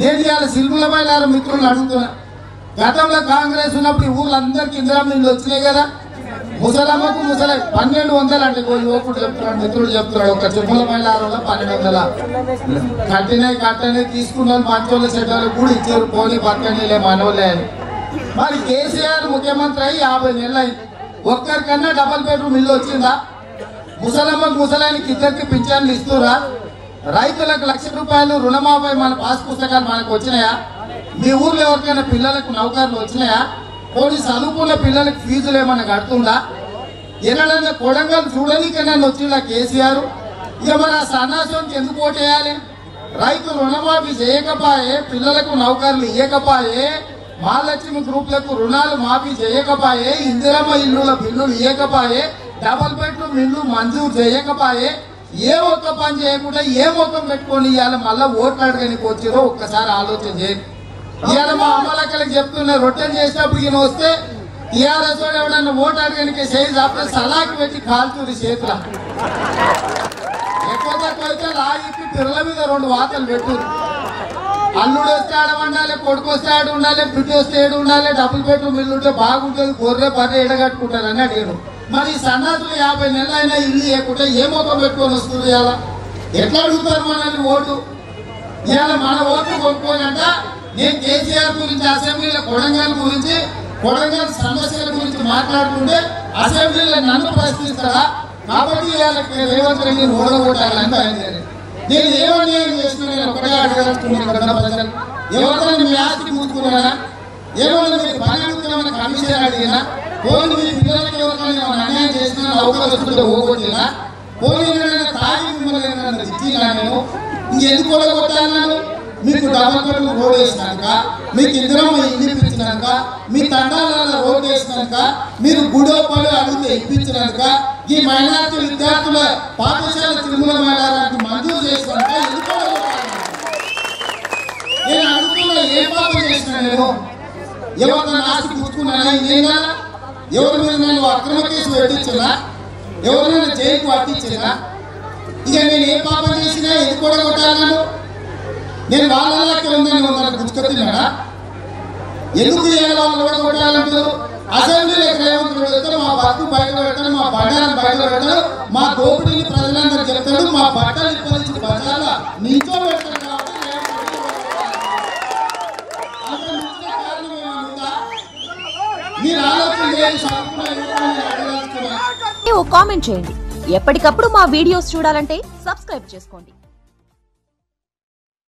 నేను ఇవాళ శిల్పులపైన మిత్రులు అడుగుతున్నా, గతంలో కాంగ్రెస్ ఉన్నప్పుడు ఈ ఊళ్ళందరికీ ఇందిరామ్మ ఇల్లు వచ్చినాయి కదా, ముసలమ్మకు 1200 అంటే యువకుడు చెప్తున్నాడు, మిత్రుడు చెప్తున్నాడు, ఒక శిల్పులపైన 1200 కట్టనే తీసుకున్న వాళ్ళు మంచోళ్ళు చెడ్డోళ్ళు కూడా ఇచ్చారు, పోనీ పక్కనీలే మనోళ్ళే అని. మరి కేసీఆర్ ముఖ్యమంత్రి అయ్యి 50 నెలలు అయింది, ఒక్కరికన్నా డబల్ బెడ్రూమ్ ఇల్లు వచ్చిందా? ముసలమ్మకు ముసలానికి ఇద్దరికి పింఛన్లు ఇస్తురా? రైతులకు ₹1,00,000 రుణమాఫీ మన పాస్ పుస్తకాలు మనకు వచ్చినాయా? మీ ఊర్లో ఎవరికైనా పిల్లలకు నౌకర్లు వచ్చినాయా? పోనీ చదువుకున్న పిల్లలకు ఫీజులు ఏమైనా కడుతుందా? ఎన్నడన్నా కొడంగల్ చూడనీకైనా వచ్చిందా కేసీఆర్? ఇక మరి ఆ సన్నాసానికి ఎందుకు ఓటేయాలి? రైతు రుణమాఫీ చేయకపోయే, పిల్లలకు నౌకర్లు ఇవ్వకపోయే, మహాలక్ష్మి గ్రూపులకు రుణాలు మాఫీ చేయకపోయే, ఇందిరమ్మ ఇల్లుల బిల్లులు ఇవ్వకపోయే, డబల్ బెడ్రూమ్ ఇల్లు మంజూరు చేయకపోయే, ఏ ఒక్క పని చేయకుండా ఏ ముఖం పెట్టుకొని ఇవాళ మళ్ళీ ఓట్లు అడగడానికి వచ్చిరో ఒక్కసారి ఆలోచన చేయండి. ఇవాళ మా అమ్మలక్కలకి చెప్తున్నా, రొట్టెలు చేసినప్పుడు ఈయన వస్తే టీఆర్ఎస్ వాడు ఎవడన్నా ఓటు అడగడానికి సైజు అప్పుడు సలాకి పెట్టి కాల్చుది చేతుల. ఎక్కువ తక్కువ అయితే లాగిట్టి పిల్లల మీద 2 వాతలు పెట్టురు. అల్లుడు వస్తే ఆడ ఉండాలి, కొడుకు వస్తే ఆడ ఉండాలి, బిడ్డ వస్తే ఏడు ఉండాలి, డబుల్ బెడ్రూమ్ ఇల్లు ఉంటే బాగుంటుంది, గొర్రె బర్రె ఎడగట్టుకుంటారు అని అడిగారు. మరి సన్నాసులు 50 నెలలైనా ఇల్లు లేకుంటే ఏ ముఖం పెట్టుకొని వస్తుంది? ఇవాళ ఎట్లా అడుగుతారు మనల్ని ఓటు? ఇవాళ మన ఓట్లు కొనుక్కోనంట. నేను కేసీఆర్ గురించి అసెంబ్లీలో కొడంగల్ గురించి, కొడంగల్ సమస్యల గురించి మాట్లాడుతుంటే అసెంబ్లీలో నన్ను ప్రశ్నిస్తారా? కాబట్టి ఇవాళ రేవంత్ రెడ్డిని ఓడగొట్టాలని బయలుదేరి నేను ఏమన్యాయం చేస్తున్నా నేను ఒకటే అడగలుగుతున్నాను కదా ప్రజలు. ఎవరైనా మీ ఆస్తి మూసుకున్నారా? ఏమన్నా మీరు పని అడుగుతున్నామని కమిషన్ అడిగినా? పోనీ మీ పిల్లలకి ఎవరికైనా అన్యాయం చేసినా అవకాశం వస్తుంటే ఓగొట్టినా? పోనీ తాగి మిమ్మల్ని ఇచ్చినా? నేను ఇంకెందుకు ఓడగొట్టాను? మీకు డబల్ బెడ్రూమ్ రోడ్ వేసినాక, మీకు ఇందిరమ్మ ఇల్లు ఇప్పించినాక, మీ తండాలలో రోడ్ వేసినాక, మీరు గుడోపాలు అడిగితే ఇప్పించినాక, ఈ మైనార్టీ విద్యార్థుల పాఠశాల తిరుమల మేళానికి మంజూరు చేసినాక నేను అడుగుతున్నా, ఏ పాపం చేసినా? నేను ఎవరిని ఆస్తి పుచ్చుకున్నానా? నేనా? ఎవరి మీద నేను అక్రమ కేసు పెట్టించినా? ఎవరైనా జైలుకు పట్టించినా? ఇక నేను ఏ పాపం చేసినా ఎందుకు కూడా కొట్టాలను? నేను వాళ్ళకి ఉందని గుర్తుకొచ్చినా? ఎందుకు వాళ్ళు కూడా కొట్టాలంటారు? అసెంబ్లీలో రేవంత్ రెడ్డి వస్తే మా బతుకు బయట పెట్టాడు, మా బట్టలను బయట పెట్టాడు, మా దోపిడీని ప్రజలందరూ చెప్తాడు, మా బట్టలు ఇప్పటి బజార్ల నించో పెడతాడు. మీరు ఆలోచన కామెంట్ చేయండి. ఎప్పటికప్పుడు మా వీడియోస్ చూడాలంటే సబ్స్క్రైబ్ చేసుకోండి.